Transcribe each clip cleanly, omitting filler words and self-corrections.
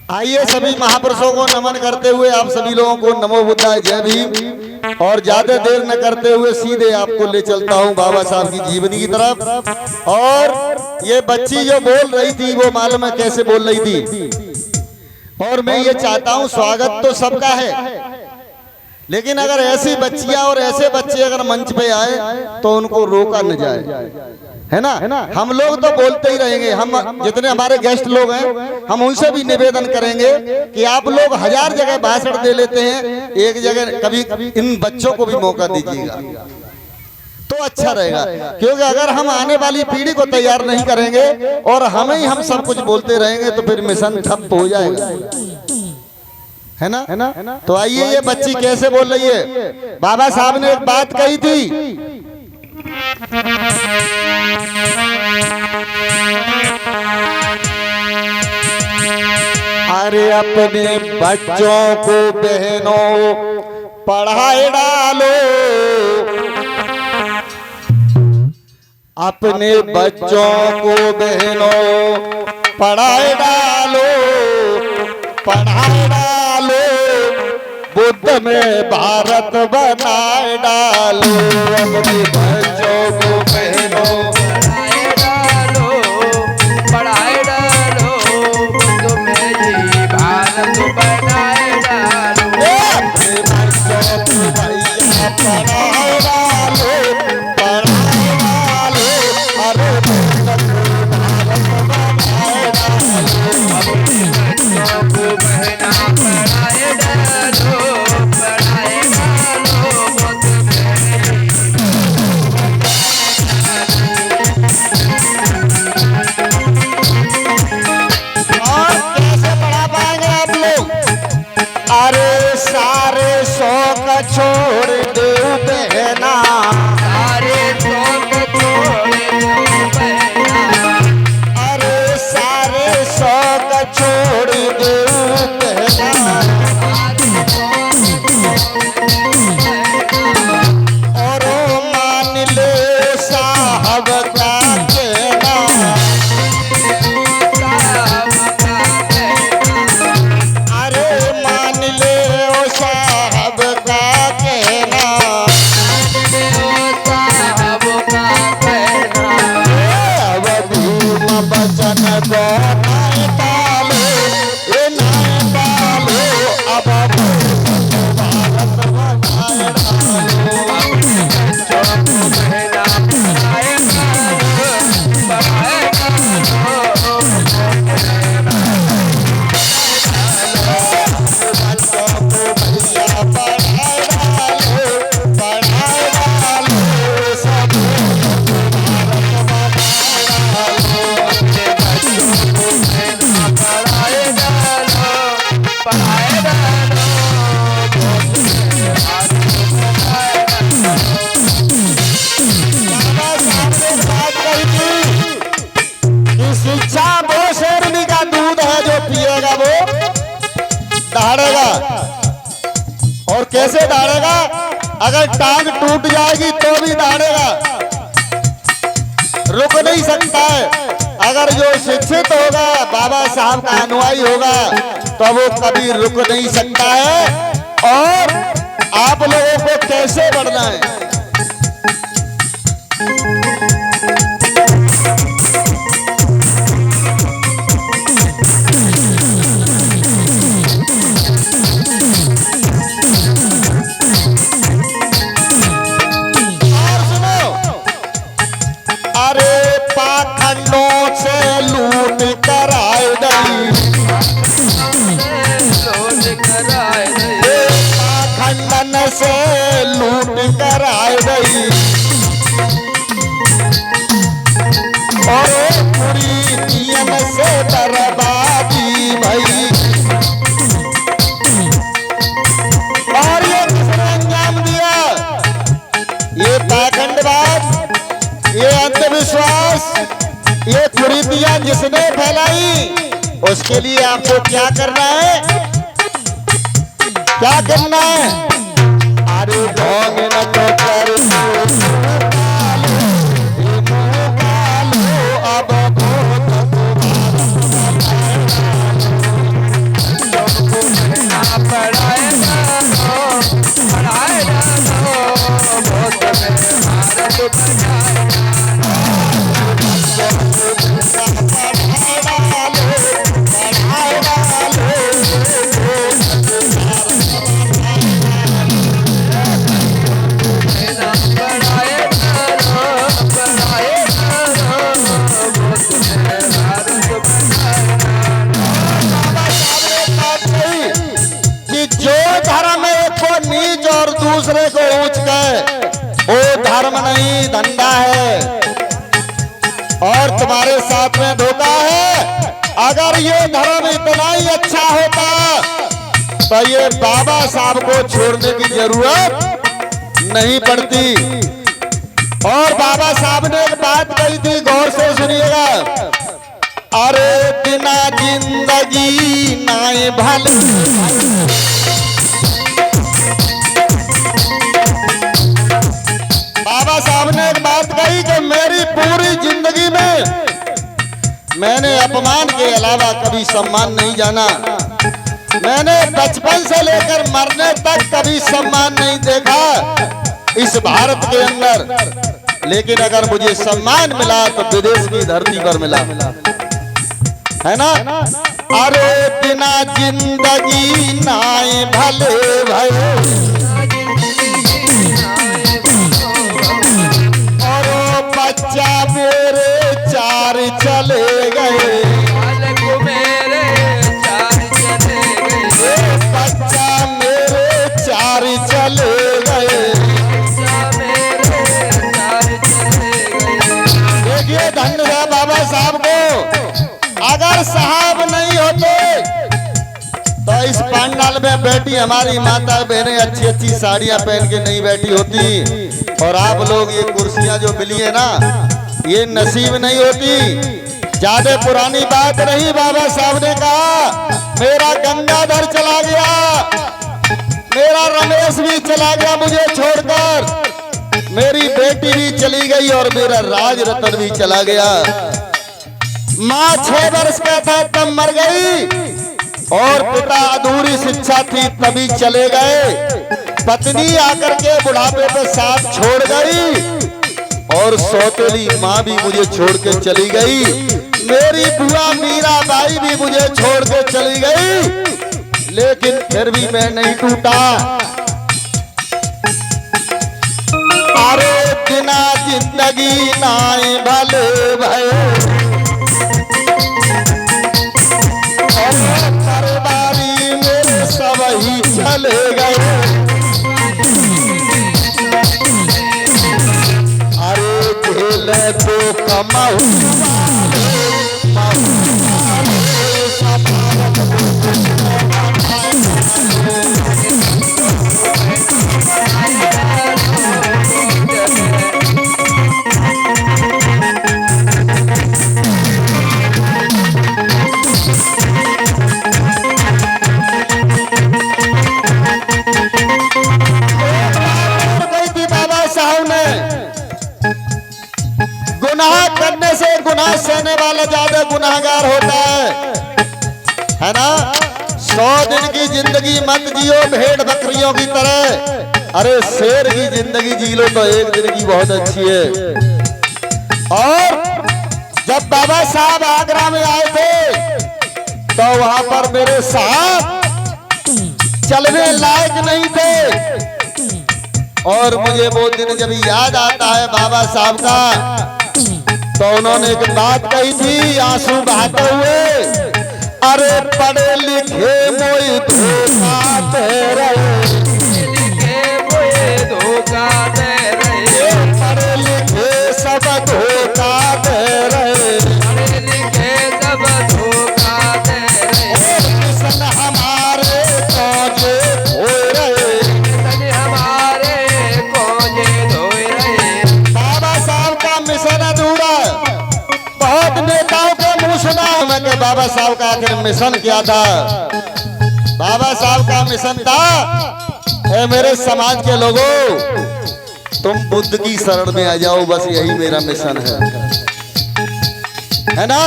आइए सभी महापुरुषों को नमन करते हुए आप सभी लोगों को नमो बुद्धाय जय भीम। और ज्यादा देर न करते हुए सीधे आपको ले चलता हूं बाबा साहब की जीवनी की तरफ। और ये बच्ची जो बोल रही थी वो मालूम है कैसे बोल रही थी। और मैं ये चाहता हूं स्वागत तो सबका है, लेकिन अगर ऐसी बच्चियां और ऐसे बच्चे अगर मंच पे आए तो उनको रोका न जाए, है ना। हम लोग तो बोलते ही रहेंगे, हम जितने हमारे गेस्ट लोग हैं हम उनसे भी निवेदन करेंगे कि आप लोग 1000 जगह भाषण दे लेते हैं, एक जगह कभी इन बच्चों को भी मौका दीजिएगा तो अच्छा रहेगा। क्योंकि अगर हम आने वाली पीढ़ी को तैयार नहीं करेंगे और हम सब कुछ बोलते रहेंगे तो फिर मिशन ठप हो जाएगा, है ना। तो आइए ये बच्ची कैसे बोल रही है। बाबा साहब ने एक बात कही थी, अरे अपने बच्चों को बहनों पढ़ाए डालो, अपने बच्चों को बहनों पढ़ाए डालो, पढ़ाए डालो, बुद्ध में भारत बनाए डालो। अपने बच्चों को बहनों पढ़ाए डालो, पढ़ाए डालो, बुद्ध में जी भारत बनाए डालो। अपने बच्चों को भैया पढ़ाए डालो, पढ़ाए डालो, अरे बुद्ध में भारत बनाए डालो। अपने बच्चों को बहना पढ़ाए डालो, पढ़ाए डालो, बुद्ध में और कैसे पढ़ा पाएंगे आप लोग। अरे सारे शौक छोड़ दो बहना, सारे शौक छोड़ दो बहना, अरे सारे शौक छोड़ दो बहना, और मान ले साहब का कहना, अरे मान ले ओ साहब का कहना। बचन को नाय डालो, ए नाय डालो, अब भारत बनाए डालो। बच्चों को भैया पढ़ाए डालो, पढ़ाए डालो, सब भारत बनाए डालो। पढ़ाए डालो, बाबा साहब ने बात कही थी कि शिक्षा वो शेरनी का दूध है, जो पिएगा वो दहाड़ेगा। और कैसे दहाड़ेगा, अगर टांग टूट जाएगी तो भी दहाड़ेगा, रुक नहीं सकता है। अगर जो शिक्षित होगा, बाबा साहब का अनुयायी होगा, तो वो कभी रुक नहीं सकता है। और आप लोगों को कैसे बढ़ना है, और सुनो, अरे पाखंडों से लूट कराए गई, लोट कराए पाखंडन से लूट कराए गई, और पूरी नियम से बर्बादी भई। और ये किसने अंजाम दिया, ये पाखंडवाद, ये अंधविश्वास, ये कुरीतियां जिसने फैलाई, उसके लिए आपको क्या करना है, क्या करना है। अरे ढोंग न तो कर अब बहुत और तुम्हारे साथ में धोखा है। अगर ये धर्म इतना ही अच्छा होता तो ये बाबा साहब को छोड़ने की जरूरत नहीं पड़ती। और बाबा साहब ने एक बात कही थी, गौर से सुनिएगा। अरे बिना जिंदगी नाए भले, बाबा साहब ने एक बात कही कि मेरी पूरी जिंदगी में मैंने अपमान के अलावा कभी सम्मान नहीं जाना। मैंने बचपन से लेकर मरने तक कभी सम्मान नहीं देखा इस भारत के अंदर। लेकिन अगर मुझे सम्मान मिला तो विदेश की धरती पर मिला, है ना। अरे बिना जिंदगी नाए भले भले, और बच्चा मेरे चार चले गए, मेरे चार चले गए, बच्चा मेरे चार चले गए। मेरे चार चले गए। देखिए धन्य है बाबा साहब को। अगर साहब नहीं होते तो इस पंडाल में बैठी हमारी माता बहनें अच्छी अच्छी साड़ियां पहन के नहीं बैठी होती। और आप लोग ये कुर्सियां जो मिली है ना, ये नसीब नहीं होती। ज्यादा पुरानी बात नहीं, बाबा साहब ने कहा मेरा गंगाधर चला गया, मेरा रमेश भी चला गया मुझे छोड़कर, मेरी बेटी भी चली गई और मेरा राज रतन भी चला गया। माँ 6 वर्ष का था तब मर गई, और पिता अधूरी शिक्षा थी तभी चले गए। पत्नी आकर के बुढ़ापे पर साथ छोड़ गई, और सौतेली माँ भी मुझे छोड़ के चली गई। मेरी बुआ मीराबाई भी मुझे छोड़ के चली गई, लेकिन फिर भी मैं नहीं टूटा। अरे बिना जिंदगी नाए भले भले, सरदारी मेरे सब ही चले गए। अरे खेल तो कमाऊ गुनाह सहने वाला ज्यादा गुनाहगार होता है ना। 100 दिन की जिंदगी मत जियो भेड़ बकरियों की तरह, अरे शेर की जिंदगी जी लो तो एक दिन की बहुत अच्छी है। और जब बाबा साहब आगरा में आए थे तो वहां पर मेरे साहब चलने लायक नहीं थे। और मुझे वो दिन जब याद आता है बाबा साहब का, तो उन्होंने एक बात कही थी आंसू बहाते हुए। अरे पढ़े लिखे मोई धोखा दे रहे, धोखा दे रहे, पढ़े लिखे सब धोखा दे रहे, पढ़े लिखे सब धोखा दे रहे। मिशन हमारे कौजे हो रहे, मिशन हमारे कौजे धो रहे। बाबा साहब का मिशन अधूरा। बहुत नेताओं के मुंह सुना है कि बाबा साहब का आखिर मिशन क्या था। बाबा साहब का मिशन था, ए मेरे समाज के लोगों, तुम बुद्ध की शरण में आ जाओ, बस यही मेरा मिशन है ना।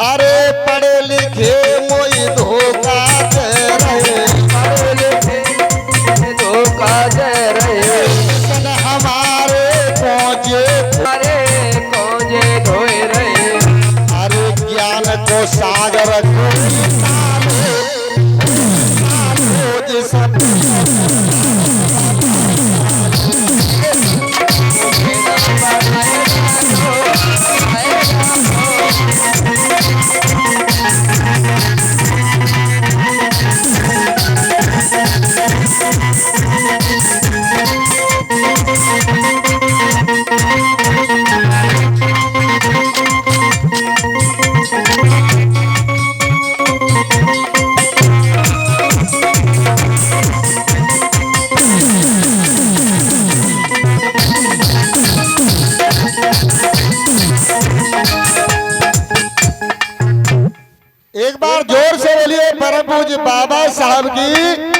अरे पढ़े लिखे मोई धोखा दे रहे, पढ़े लिखे धोखा दे रहे, मिशन हमारे पहुंचे हमारे कौजे धोए रहे। अरे ज्ञान को सागर एक बार जोर से बोलिए परम पूज्य बाबा साहब की